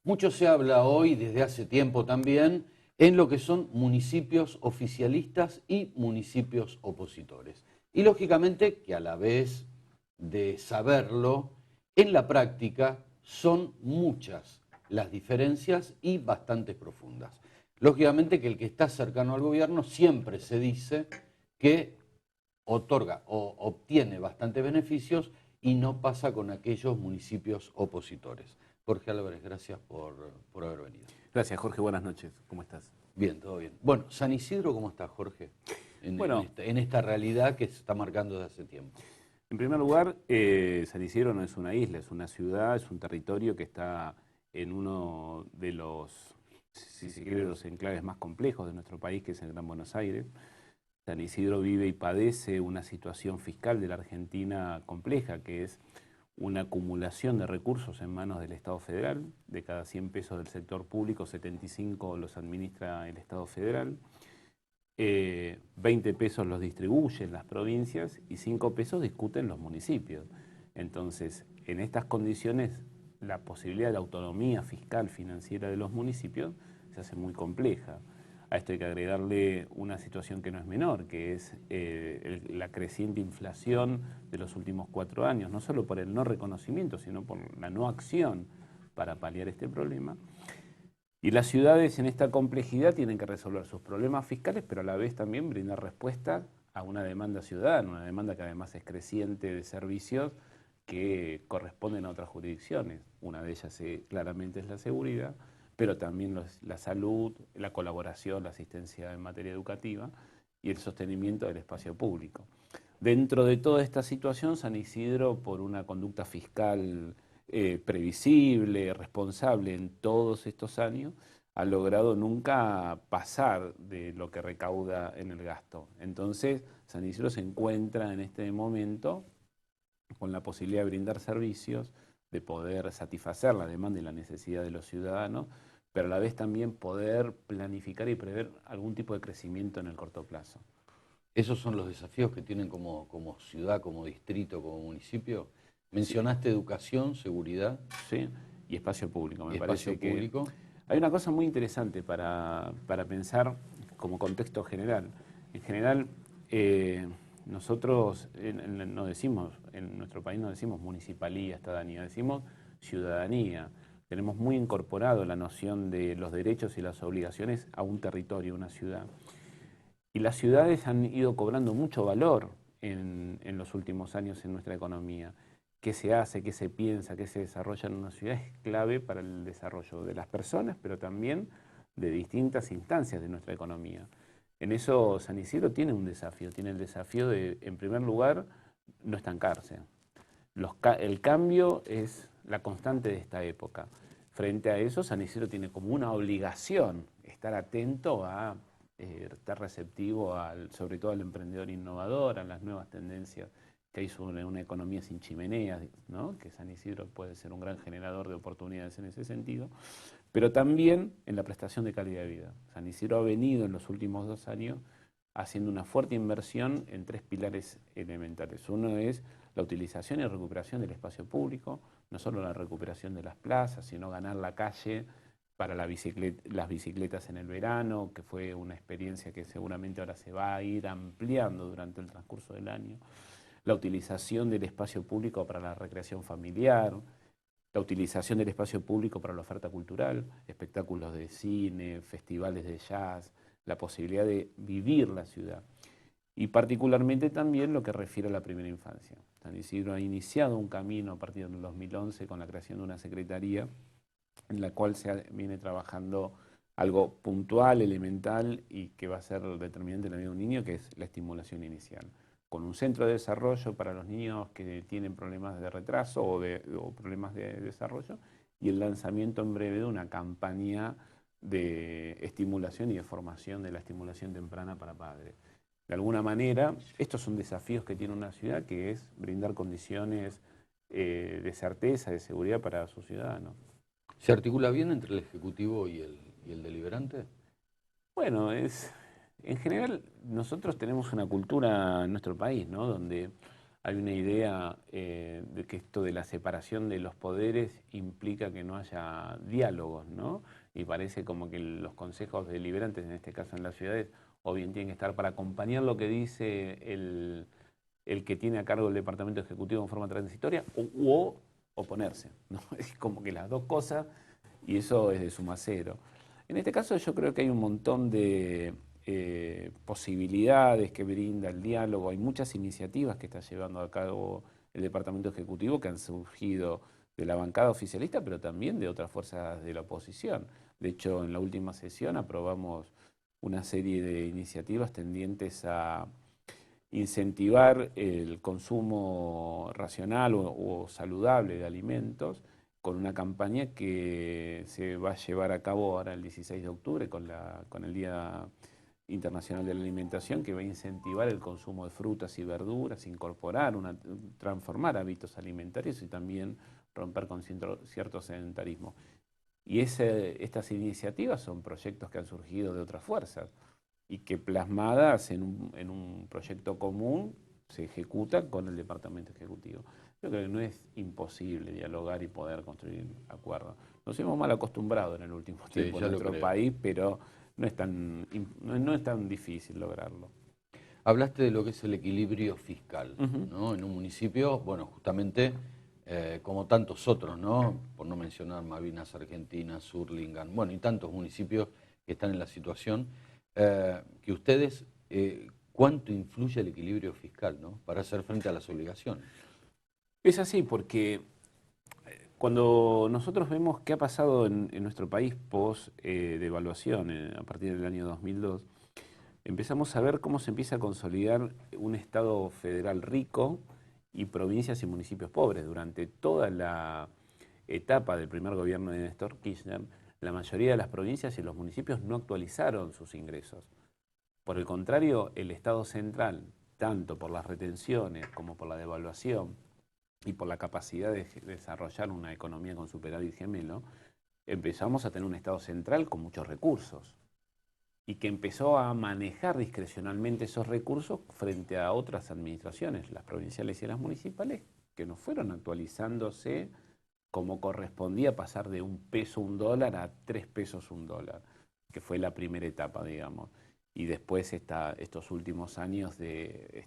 Mucho se habla hoy, desde hace tiempo también, en lo que son municipios oficialistas y municipios opositores. Y lógicamente que a la vez de saberlo, en la práctica son muchas las diferencias y bastante profundas. Lógicamente que el que está cercano al gobierno siempre se dice que otorga o obtiene bastantes beneficios y no pasa con aquellos municipios opositores. Jorge Álvarez, gracias por haber venido. Gracias, Jorge. Buenas noches. ¿Cómo estás? Bien, todo bien. Bueno, San Isidro, ¿cómo está, Jorge? Bueno, En esta realidad que se está marcando desde hace tiempo. en primer lugar, San Isidro no es una isla, es una ciudad, es un territorio que está en uno de los, si se quiere, los enclaves más complejos de nuestro país, que es el Gran Buenos Aires. San Isidro vive y padece una situación fiscal de la Argentina compleja, que es una acumulación de recursos en manos del Estado federal. De cada 100 pesos del sector público, 75 los administra el Estado federal. 20 pesos los distribuyen las provincias y 5 pesos discuten los municipios. Entonces, en estas condiciones, la posibilidad de autonomía fiscal financiera de los municipios se hace muy compleja. A esto hay que agregarle una situación que no es menor, que es la creciente inflación de los últimos 4 años, no solo por el no reconocimiento, sino por la no acción para paliar este problema. Y las ciudades en esta complejidad tienen que resolver sus problemas fiscales, pero a la vez también brindar respuesta a una demanda ciudadana, una demanda que además es creciente de servicios que corresponden a otras jurisdicciones. Una de ellas claramente es la seguridad, pero también la salud, la colaboración, la asistencia en materia educativa y el sostenimiento del espacio público. Dentro de toda esta situación, San Isidro, por una conducta fiscal previsible, responsable en todos estos años, ha logrado nunca pasar de lo que recauda en el gasto. Entonces, San Isidro se encuentra en este momento con la posibilidad de brindar servicios, de poder satisfacer la demanda y la necesidad de los ciudadanos, pero a la vez también poder planificar y prever algún tipo de crecimiento en el corto plazo. Esos son los desafíos que tienen como ciudad, como distrito, como municipio. Mencionaste educación, seguridad. Sí, y espacio público. Me espacio parece que público. hay una cosa muy interesante para pensar como contexto general. En general, nosotros no decimos, en nuestro país no decimos municipalía, estadanía, decimos ciudadanía. Tenemos muy incorporado la noción de los derechos y las obligaciones a un territorio, una ciudad. Y las ciudades han ido cobrando mucho valor en los últimos años en nuestra economía. Qué se hace, qué se piensa, qué se desarrolla en una ciudad es clave para el desarrollo de las personas, pero también de distintas instancias de nuestra economía. En eso San Isidro tiene un desafío, tiene el desafío de, en primer lugar, no estancarse. El cambio es la constante de esta época. Frente a eso, San Isidro tiene como una obligación estar atento a estar receptivo sobre todo al emprendedor innovador, a las nuevas tendencias que hay sobre una economía sin chimeneas, ¿no? Que San Isidro puede ser un gran generador de oportunidades en ese sentido, pero también en la prestación de calidad de vida. San Isidro ha venido en los últimos 2 años haciendo una fuerte inversión en 3 pilares elementales. Uno es la utilización y recuperación del espacio público, no solo la recuperación de las plazas, sino ganar la calle para las bicicletas en el verano, que fue una experiencia que seguramente ahora se va a ir ampliando durante el transcurso del año. La utilización del espacio público para la recreación familiar, la utilización del espacio público para la oferta cultural, espectáculos de cine, festivales de jazz, la posibilidad de vivir la ciudad. Y particularmente también lo que refiere a la primera infancia. San Isidro ha iniciado un camino a partir del 2011 con la creación de una secretaría en la cual se viene trabajando algo puntual, elemental y que va a ser determinante en la vida de un niño, que es la estimulación inicial. Con un centro de desarrollo para los niños que tienen problemas de retraso o problemas de desarrollo y el lanzamiento en breve de una campaña de estimulación y de formación de la estimulación temprana para padres. De alguna manera, estos son desafíos que tiene una ciudad, que es brindar condiciones de certeza, de seguridad para sus ciudadanos. ¿Se articula bien entre el Ejecutivo y el deliberante? Bueno, en general nosotros tenemos una cultura en nuestro país, ¿no? Donde hay una idea de que esto de la separación de los poderes implica que no haya diálogos, ¿no? Y parece como que los consejos deliberantes, en este caso en las ciudades, o bien tienen que estar para acompañar lo que dice el que tiene a cargo el departamento ejecutivo en forma transitoria, o oponerse, ¿no? Es como que las dos cosas, y eso es de suma cero. En este caso yo creo que hay un montón de posibilidades que brinda el diálogo, hay muchas iniciativas que está llevando a cabo el departamento ejecutivo que han surgido de la bancada oficialista, pero también de otras fuerzas de la oposición. De hecho, en la última sesión aprobamos una serie de iniciativas tendientes a incentivar el consumo racional o saludable de alimentos con una campaña que se va a llevar a cabo ahora el 16 de octubre con el Día Internacional de la Alimentación, que va a incentivar el consumo de frutas y verduras, transformar hábitos alimentarios y también romper con cierto sedentarismo. Y estas iniciativas son proyectos que han surgido de otras fuerzas y que plasmadas en un proyecto común se ejecutan con el departamento ejecutivo. Yo creo que no es imposible dialogar y poder construir acuerdos. Nos hemos mal acostumbrado en el último tiempo en nuestro país, pero no es tan difícil lograrlo. Hablaste de lo que es el equilibrio fiscal, ¿no? En un municipio, bueno, justamente como tantos otros, ¿no? Por no mencionar Malvinas Argentinas, Surlingan, bueno, y tantos municipios que están en la situación, que ustedes, ¿cuánto influye el equilibrio fiscal, ¿no? Para hacer frente a las obligaciones? Es así, porque cuando nosotros vemos qué ha pasado en nuestro país post-devaluación, a partir del año 2002, empezamos a ver cómo se empieza a consolidar un Estado federal rico y provincias y municipios pobres. Durante toda la etapa del primer gobierno de Néstor Kirchner, la mayoría de las provincias y los municipios no actualizaron sus ingresos. Por el contrario, el Estado central, tanto por las retenciones como por la devaluación y por la capacidad de desarrollar una economía con superávit gemelo, empezamos a tener un Estado central con muchos recursos y que empezó a manejar discrecionalmente esos recursos frente a otras administraciones, las provinciales y las municipales, que no fueron actualizándose como correspondía pasar de $1 un dólar a $3 un dólar, que fue la primera etapa, digamos. Y después estos últimos años de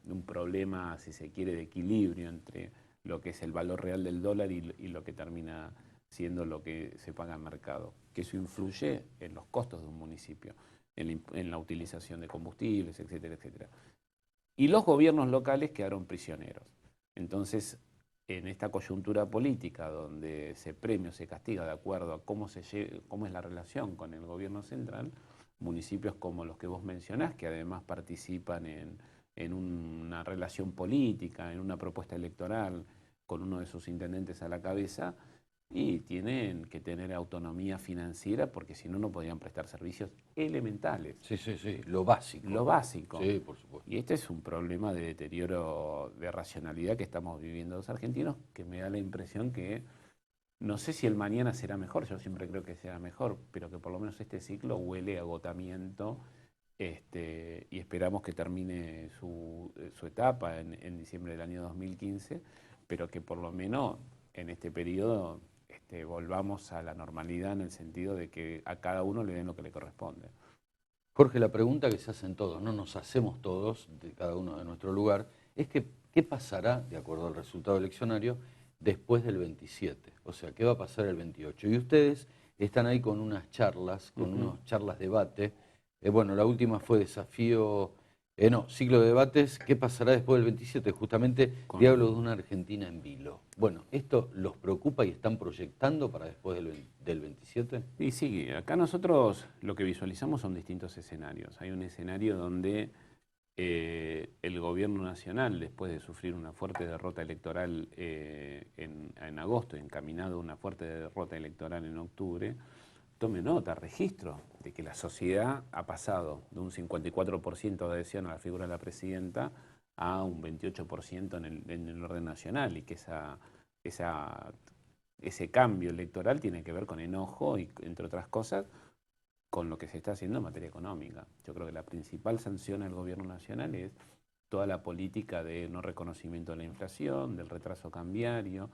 un problema, si se quiere, de equilibrio entre lo que es el valor real del dólar y lo que termina siendo lo que se paga en mercado, que eso influye en los costos de un municipio, en la utilización de combustibles, etcétera, etcétera. Y los gobiernos locales quedaron prisioneros. Entonces, en esta coyuntura política donde se premia o se castiga de acuerdo a cómo es la relación con el gobierno central, municipios como los que vos mencionás, que además participan en una relación política, en una propuesta electoral, con uno de sus intendentes a la cabeza, y tienen que tener autonomía financiera porque si no, no podrían prestar servicios elementales. Sí, sí, sí, lo básico. Lo básico. Sí, por supuesto. Y este es un problema de deterioro de racionalidad que estamos viviendo los argentinos, que me da la impresión que no sé si el mañana será mejor, yo siempre creo que será mejor, pero que por lo menos este ciclo huele a agotamiento y esperamos que termine su etapa en diciembre del año 2015, pero que por lo menos en este periodo volvamos a la normalidad en el sentido de que a cada uno le den lo que le corresponde. Jorge, la pregunta que se hacen todos, no nos hacemos todos, de cada uno de nuestro lugar, es que ¿qué pasará, de acuerdo al resultado eleccionario, después del 27? O sea, ¿qué va a pasar el 28? Y ustedes están ahí con unas charlas, unas charlas debate. Bueno, la última fue ciclo de debates. ¿Qué pasará después del 27? Justamente diálogo de una Argentina en vilo. Bueno, ¿esto los preocupa y están proyectando para después del 27? Y sí, acá nosotros lo que visualizamos son distintos escenarios. Hay un escenario donde el gobierno nacional, después de sufrir una fuerte derrota electoral en agosto, encaminado a una fuerte derrota electoral en octubre, tome nota, registro de que la sociedad ha pasado de un 54% de adhesión a la figura de la presidenta a un 28% en el orden nacional, y que ese cambio electoral tiene que ver con enojo y, entre otras cosas, con lo que se está haciendo en materia económica. Yo creo que la principal sanción al gobierno nacional es toda la política de no reconocimiento de la inflación, del retraso cambiario,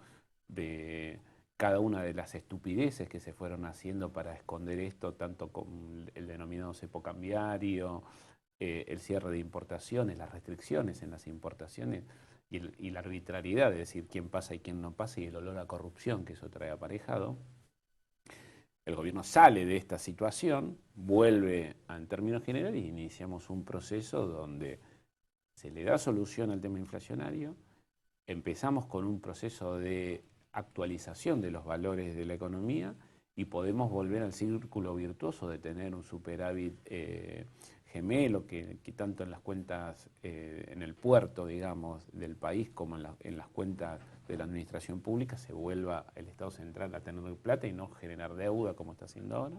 de cada una de las estupideces que se fueron haciendo para esconder esto, tanto con el denominado cepo cambiario, el cierre de importaciones, las restricciones en las importaciones y la arbitrariedad de decir quién pasa y quién no pasa y el olor a corrupción que eso trae aparejado. El gobierno sale de esta situación, vuelve en términos generales y iniciamos un proceso donde se le da solución al tema inflacionario, empezamos con un proceso de actualización de los valores de la economía y podemos volver al círculo virtuoso de tener un superávit gemelo que tanto en las cuentas, en el puerto, digamos, del país como en las cuentas de la administración pública se vuelva el Estado central a tener plata y no generar deuda como está haciendo ahora,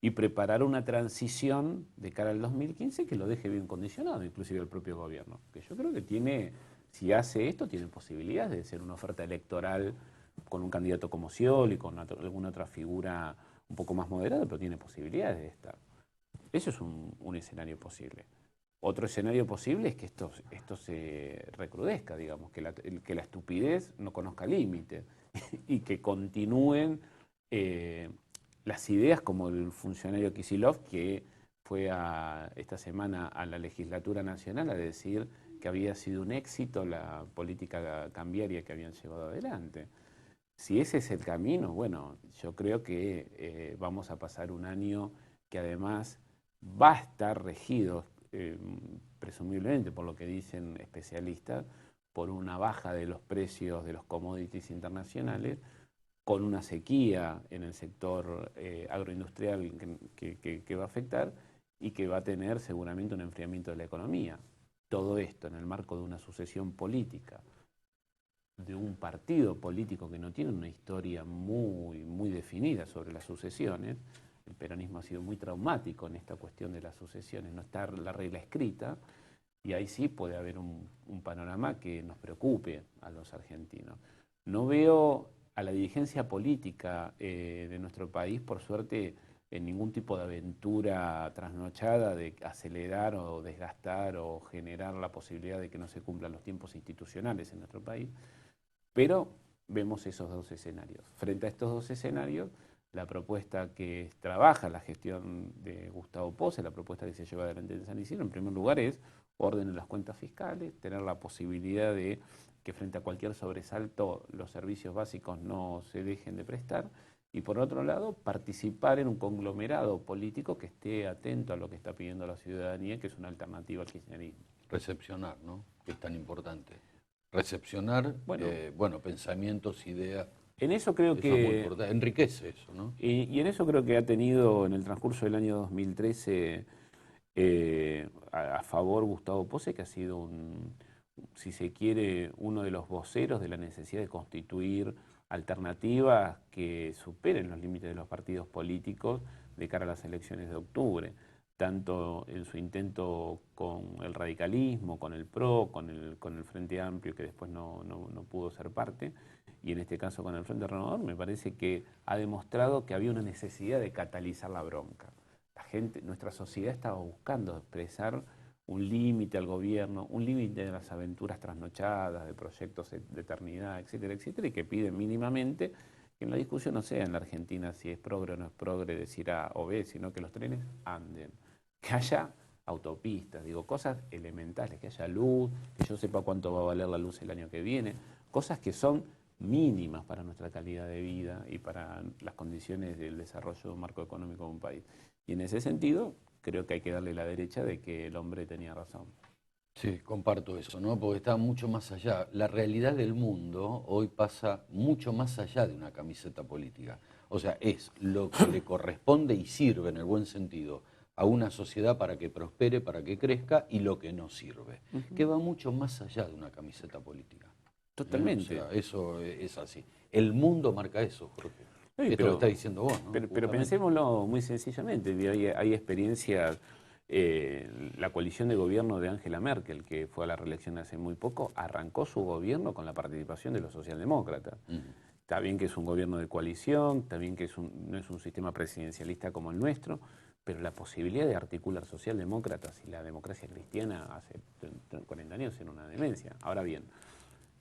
y preparar una transición de cara al 2015 que lo deje bien condicionado, inclusive el propio gobierno, que yo creo que tiene, si hace esto, tiene posibilidades de ser una oferta electoral con un candidato como Scioli, con alguna otra figura un poco más moderada, pero tiene posibilidades de estar. Eso es un escenario posible. Otro escenario posible es que esto se recrudezca, digamos, que la estupidez no conozca límite y que continúen las ideas como el funcionario Kicillof, que fue esta semana a la legislatura nacional a decir que había sido un éxito la política cambiaria que habían llevado adelante. Si ese es el camino, bueno, yo creo que vamos a pasar un año que además va a estar regido, presumiblemente por lo que dicen especialistas, por una baja de los precios de los commodities internacionales, con una sequía en el sector agroindustrial que va a afectar y que va a tener seguramente un enfriamiento de la economía. Todo esto en el marco de una sucesión política, de un partido político que no tiene una historia muy definida sobre las sucesiones. El peronismo ha sido muy traumático en esta cuestión de las sucesiones, no está la regla escrita, y ahí sí puede haber un panorama que nos preocupe a los argentinos. No veo a la dirigencia política de nuestro país, por suerte, en ningún tipo de aventura trasnochada de acelerar o desgastar o generar la posibilidad de que no se cumplan los tiempos institucionales en nuestro país, pero vemos esos dos escenarios. Frente a estos dos escenarios, la propuesta que trabaja la gestión de Gustavo Pose, la propuesta que se lleva adelante en San Isidro, en primer lugar es orden en las cuentas fiscales, tener la posibilidad de que frente a cualquier sobresalto los servicios básicos no se dejen de prestar, y por otro lado, participar en un conglomerado político que esté atento a lo que está pidiendo la ciudadanía, que es una alternativa al kirchnerismo. Recepcionar, ¿no? Que es tan importante. Recepcionar, pensamientos, ideas. En eso creo Eso que es muy importante. Enriquece eso, ¿no? Y en eso creo que ha tenido en el transcurso del año 2013 a favor Gustavo Pose, que ha sido si se quiere, uno de los voceros de la necesidad de constituir alternativas que superen los límites de los partidos políticos de cara a las elecciones de octubre, tanto en su intento con el radicalismo, con el PRO, con el Frente Amplio, que después no pudo ser parte, y en este caso con el Frente Renovador, me parece que ha demostrado que había una necesidad de catalizar la bronca. La gente, nuestra sociedad estaba buscando expresar un límite al gobierno, un límite de las aventuras trasnochadas, de proyectos de eternidad, etcétera, etcétera, y que piden mínimamente que en la discusión no sea en la Argentina si es progre o no es progre, decir A o B, sino que los trenes anden, que haya autopistas, digo, cosas elementales, que haya luz, que yo sepa cuánto va a valer la luz el año que viene, cosas que son mínimas para nuestra calidad de vida y para las condiciones del desarrollo de un marco económico de un país. Y en ese sentido, creo que hay que darle la derecha de que el hombre tenía razón. Sí, comparto eso, ¿no? Porque está mucho más allá. La realidad del mundo hoy pasa mucho más allá de una camiseta política. O sea, es lo que le corresponde y sirve en el buen sentido a una sociedad para que prospere, para que crezca, y lo que no sirve, que va mucho más allá de una camiseta política. Totalmente. O sea, eso es así. El mundo marca eso, Jorge. Sí, Esto que estás diciendo vos, ¿no? Pero pensémoslo muy sencillamente. Hay experiencias. La coalición de gobierno de Angela Merkel, que fue a la reelección hace muy poco, arrancó su gobierno con la participación de los socialdemócratas. Está bien que es un gobierno de coalición, está bien que no es un sistema presidencialista como el nuestro, pero la posibilidad de articular socialdemócratas y la democracia cristiana hace 40 años era una demencia. Ahora bien,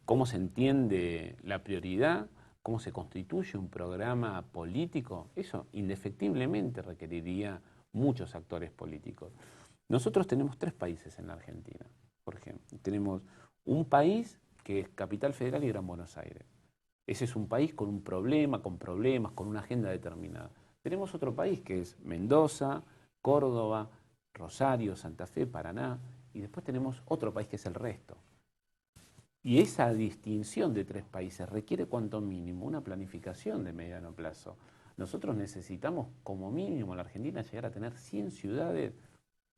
¿cómo se entiende la prioridad? ¿Cómo se constituye un programa político? Eso indefectiblemente requeriría muchos actores políticos. Nosotros tenemos 3 países en la Argentina, por ejemplo. Tenemos un país que es Capital Federal y Gran Buenos Aires. Ese es un país con un problema, con problemas, con una agenda determinada. Tenemos otro país que es Mendoza, Córdoba, Rosario, Santa Fe, Paraná, y después tenemos otro país que es el resto. Y esa distinción de 3 países requiere cuanto mínimo una planificación de mediano plazo. Nosotros necesitamos como mínimo en la Argentina llegar a tener 100 ciudades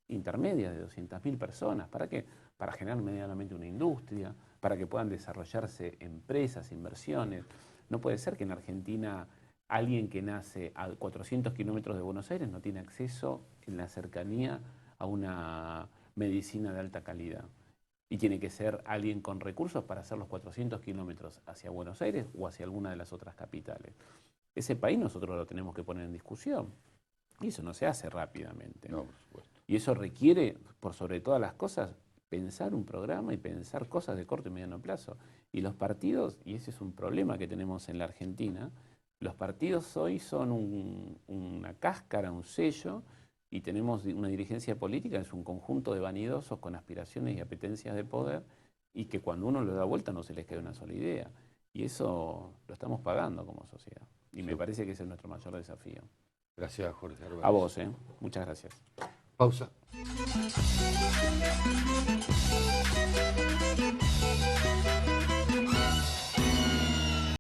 intermedias de 200.000 personas. ¿Para qué? Para generar medianamente una industria, para que puedan desarrollarse empresas, inversiones. No puede ser que en Argentina alguien que nace a 400 kilómetros de Buenos Aires no tiene acceso en la cercanía a una medicina de alta calidad. Y tiene que ser alguien con recursos para hacer los 400 kilómetros hacia Buenos Aires o hacia alguna de las otras capitales. Ese país nosotros lo tenemos que poner en discusión. Y eso no se hace rápidamente. No, por supuesto. Y eso requiere, por sobre todas las cosas, pensar un programa y pensar cosas de corto y mediano plazo. Y los partidos, y ese es un problema que tenemos en la Argentina, los partidos hoy son una cáscara, un sello, y tenemos una dirigencia política, es un conjunto de vanidosos con aspiraciones y apetencias de poder, y que cuando uno lo da vuelta no se les queda una sola idea. Y eso lo estamos pagando como sociedad. Y me parece que ese es nuestro mayor desafío. Gracias, Jorge Álvarez. A vos, muchas gracias. Pausa.